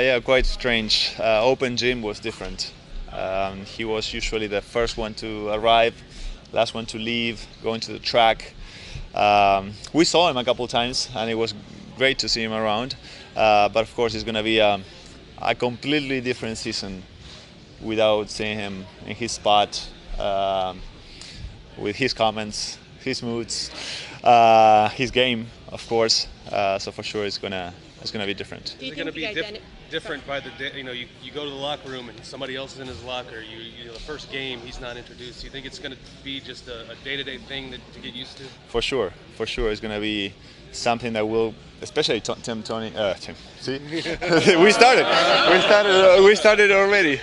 Yeah, quite strange. Open gym was different. He was usually the first one to arrive, last one to leave, going to the track. We saw him a couple times, and it was great to see him around. But of course, it's going to be a completely different season without seeing him in his spot, with his comments, his moods, his game, of course. So for sure, it's gonna be different. Is it going to be different by the day? You go to the locker room and somebody else is in his locker. The first game he's not introduced. Do you think it's going to be just a day-to-day thing to get used to? For sure, it's going to be something that will, especially Tim. See, we started already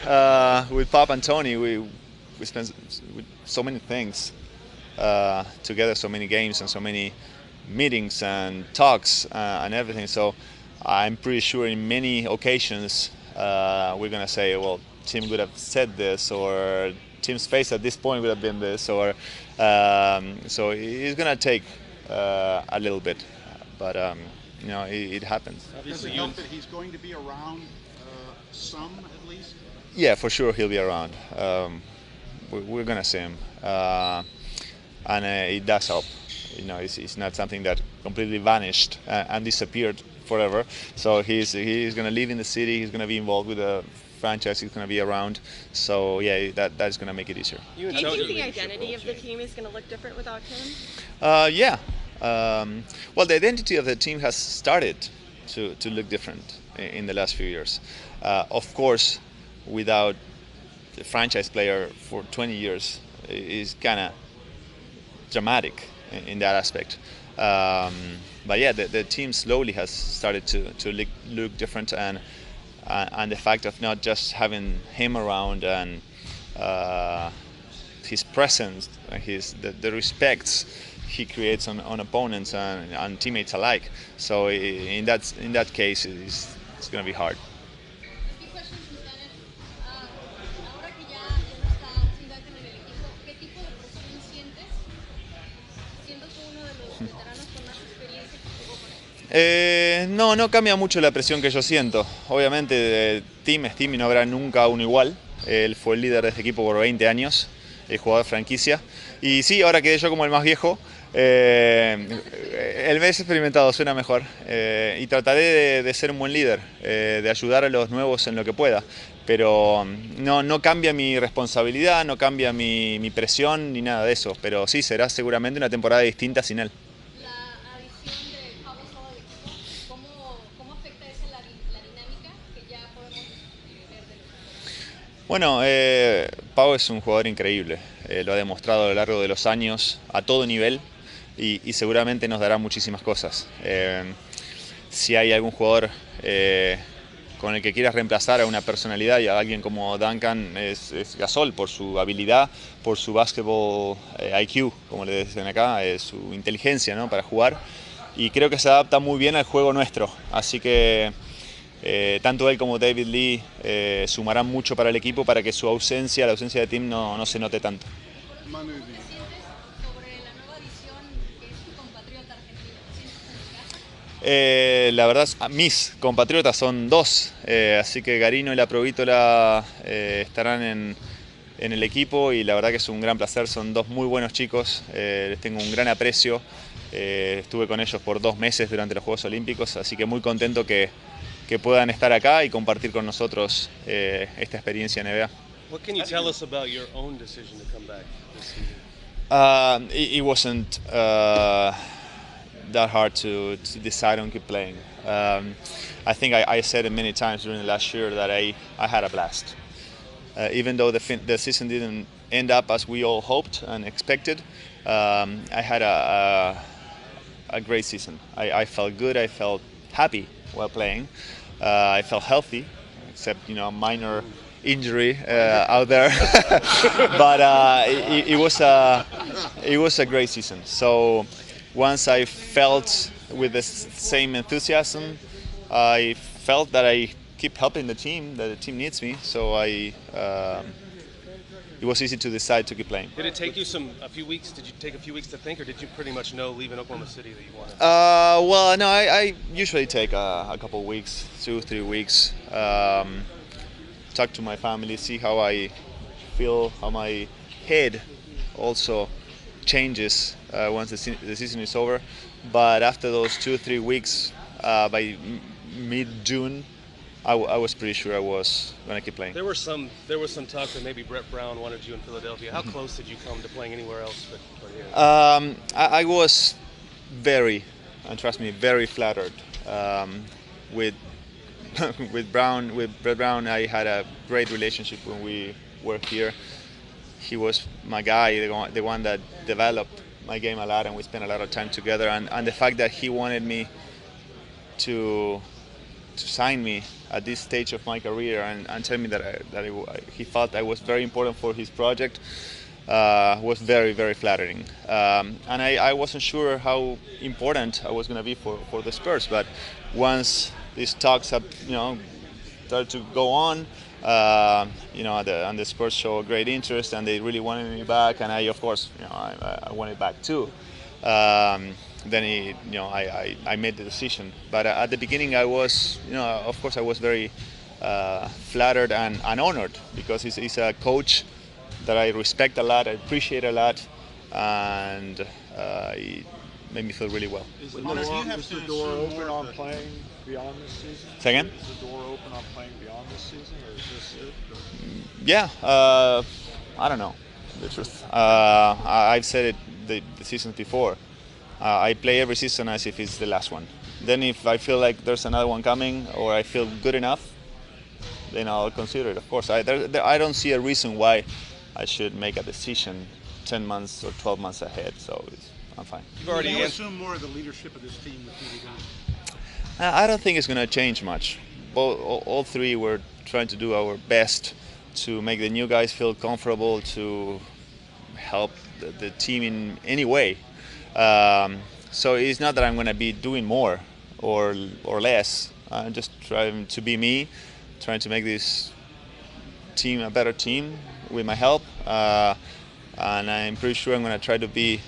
with Pop and Tony. We spent so many things together, so many games and so many meetings and talks and everything. So I'm pretty sure in many occasions we're gonna say, well, Tim would have said this, or Tim's face at this point would have been this, or so it's gonna take a little bit, but it happens. Does it help that he's going to be around some at least? Yeah, for sure he'll be around. We're gonna see him, and it does help. It's not something that completely vanished and disappeared forever. So he's going to live in the city. He's going to be involved with the franchise. He's going to be around. So yeah, that's going to make it easier. Do you think the identity of the team is going to look different without him? Yeah. Well, the identity of the team has started to look different in the last few years. Of course, without the franchise player for 20 years is kind of dramatic in that aspect. But yeah, the team slowly has started to look different, and the fact of not just having him around and his presence, the respects he creates on opponents and teammates alike. So in that case, it's going to be hard. No cambia mucho la presión que yo siento. Obviamente Tim es Tim y no habrá nunca uno igual. Él fue el líder de este equipo por 20 años, el jugador franquicia. Y sí, ahora quedé yo como el más viejo. El mes experimentado suena mejor. Y trataré de ser un buen líder, de ayudar a los nuevos en lo que pueda. Pero no cambia mi responsabilidad, no cambia mi presión ni nada de eso. Pero sí, será seguramente una temporada distinta sin él. Bueno, Pau es un jugador increíble, lo ha demostrado a lo largo de los años a todo nivel y seguramente nos dará muchísimas cosas. Si hay algún jugador con el que quieras reemplazar a una personalidad y a alguien como Duncan, es Gasol, por su habilidad, por su basketball IQ, como le dicen acá, su inteligencia, ¿no?, para jugar, y creo que se adapta muy bien al juego nuestro, así que tanto él como David Lee sumarán mucho para el equipo para que su ausencia, la ausencia de Tim, no se note tanto. Manu, sobre la nueva edición que es tu compatriota argentino, la verdad, mis compatriotas son dos, así que Garino y la Provítola estarán en el equipo, y la verdad que es un gran placer. Son dos muy buenos chicos, les tengo un gran aprecio. Estuve con ellos por 2 meses durante los Juegos Olímpicos, así que muy contento que puedan estar acá y compartir con nosotros esta experiencia NBA. What can you tell us about your own decision to come back this season? It wasn't that hard to decide on keep playing. I think I said it many times during the last year that I had a blast. Even though the season didn't end up as we all hoped and expected, I had a great season. I felt good, I felt happy while playing. I felt healthy, except a minor injury out there. But it was a great season. So once I felt with the same enthusiasm, I felt that I keep helping the team, that the team needs me. So I it was easy to decide to keep playing. Did it take you a few weeks? Did you take a few weeks to think, or did you pretty much know leaving Oklahoma City that you wanted? Well, no, I usually take a couple of weeks, 2-3 weeks. Talk to my family, see how I feel, how my head also changes once the season is over. But after those 2-3 weeks, by mid-June, I was pretty sure I was going to keep playing. There was some talk that maybe Brett Brown wanted you in Philadelphia. How close did you come to playing anywhere else but here? I was very, and trust me, very flattered with with Brett Brown. I had a great relationship when we were here. He was my guy, the one that developed my game a lot, and we spent a lot of time together. And the fact that he wanted me to sign me at this stage of my career and tell me that he felt I was very important for his project was very, very flattering. And I wasn't sure how important I was going to be for the Spurs, but once these talks have, started to go on, and the Spurs showed great interest, and they really wanted me back, and I, of course, I wanted back too. Then I made the decision. But at the beginning, I was, of course, I was very flattered and honored, because he's a coach that I respect a lot, I appreciate a lot, and it made me feel really well. Is the door open on playing beyond this season? Say again? Is the door open on playing beyond this season, or is this it? Yeah, I don't know, the truth. I've said it the seasons before. I play every season as if it's the last one. Then if I feel like there's another one coming, or I feel good enough, then I'll consider it. Of course, I don't see a reason why I should make a decision 10 months or 12 months ahead, so I'm fine. You've already assumed more of the leadership of this team with you gone. I don't think it's going to change much. All three were trying to do our best to make the new guys feel comfortable, to help the team in any way. So it's not that I'm going to be doing more or less. I'm just trying to be me, trying to make this team a better team with my help. And I'm pretty sure I'm going to try to be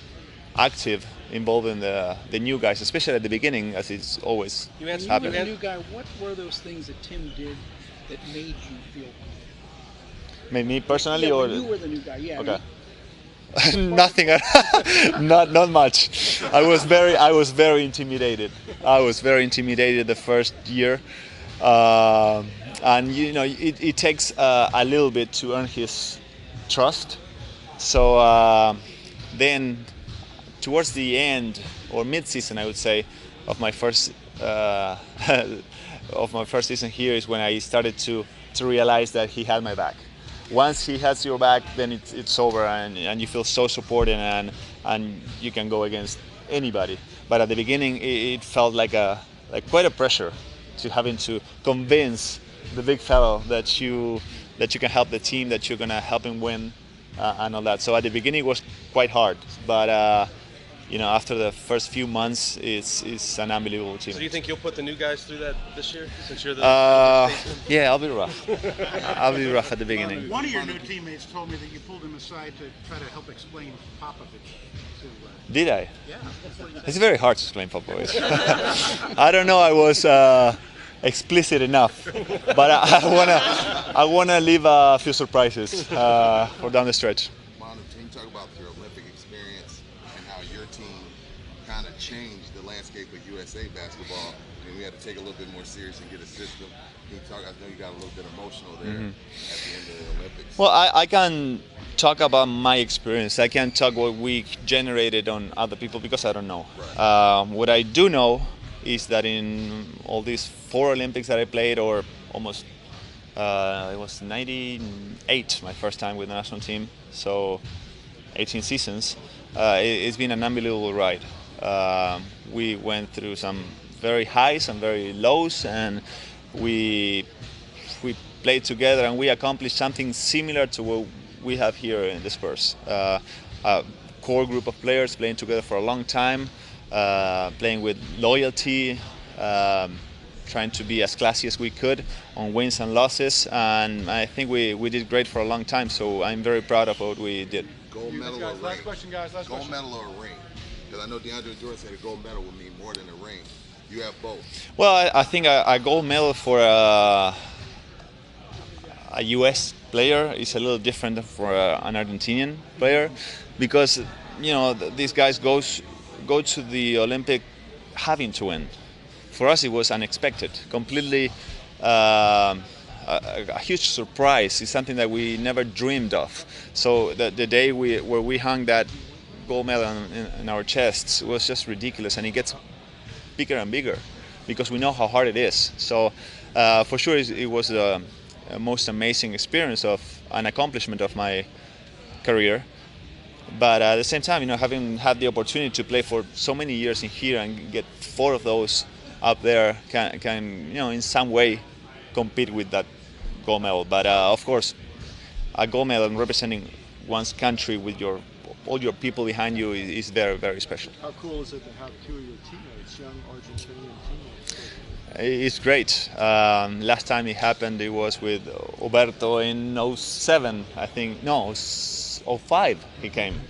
active, involving the new guys, especially at the beginning, as it's always happened. When you were the new guy, what were those things that Tim did that made you feel? Made me personally, yeah, or when you were the new guy? Yeah. Okay. Nothing. not much. I was very intimidated. I was very intimidated the first year, and it takes a little bit to earn his trust. So then, towards the end or mid-season, I would say, of my first season here is when I started to realize that he had my back. Once he has your back, then it's over, and you feel so supported, and you can go against anybody. But at the beginning, it felt like quite a pressure to having to convince the big fellow that you can help the team, that you're gonna help him win, and all that. So at the beginning, it was quite hard, but after the first few months, it's an unbelievable team. So do you think you'll put the new guys through that this year, since you're the yeah, I'll be rough. I'll be rough at the beginning. One of your new teammates told me that you pulled him aside to try to help explain Popovich. Did I? Yeah. It's very hard to explain Popovich. I don't know. I was explicit enough, but I wanna leave a few surprises for down the stretch. Manu, can you talk about your Olympic experience and how your team kind of changed the landscape of USA basketball? I mean, we had to take a little bit more serious and get a system. Can you talk? I know you got a little bit emotional there at the end of the Olympics. Well, I can talk about my experience. I can't talk what we generated on other people because I don't know. Right. What I do know is that in all these 4 Olympics that I played, or almost, it was 98, my first time with the national team, so 18 seasons, it's been an unbelievable ride. We went through some very highs and very lows, and we played together, and we accomplished something similar to what we have here in the Spurs. A core group of players playing together for a long time, playing with loyalty, trying to be as classy as we could on wins and losses, and I think we did great for a long time. So I'm very proud of what we did. Gold medal or ring? Last question, guys. Last Gold question. medal or a ring? Because I know DeAndre Jordan said a gold medal would mean more than a ring. You have both. Well, I think a gold medal for a U.S. player is a little different for an Argentinian player, because these guys go to the Olympic having to win. For us, it was unexpected, completely a huge surprise. It's something that we never dreamed of. So the day where we hung that gold medal in our chests was just ridiculous, and it gets bigger and bigger because we know how hard it is. So for sure, it was the most amazing experience of an accomplishment of my career. But at the same time, having had the opportunity to play for so many years in here and get 4 of those up there can in some way compete with that gold medal. But of course, a gold medal and representing one's country with all your people behind you is very, very special. How cool is it to have 2 of your teammates, young Argentinian teammates? It's great. Last time it happened, it was with Roberto in 07, I think. No, 05 he came.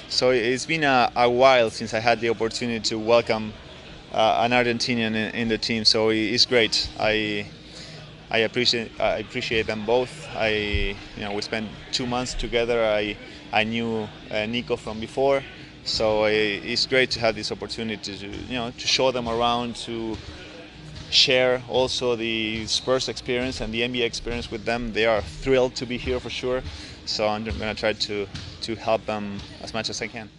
So it's been a while since I had the opportunity to welcome an Argentinian in the team. So it's great. I appreciate them both. We spent 2 months together. I knew Nico from before, so it's great to have this opportunity to show them around, to share also the Spurs experience and the NBA experience with them. They are thrilled to be here for sure. So I'm going to try to help them as much as I can.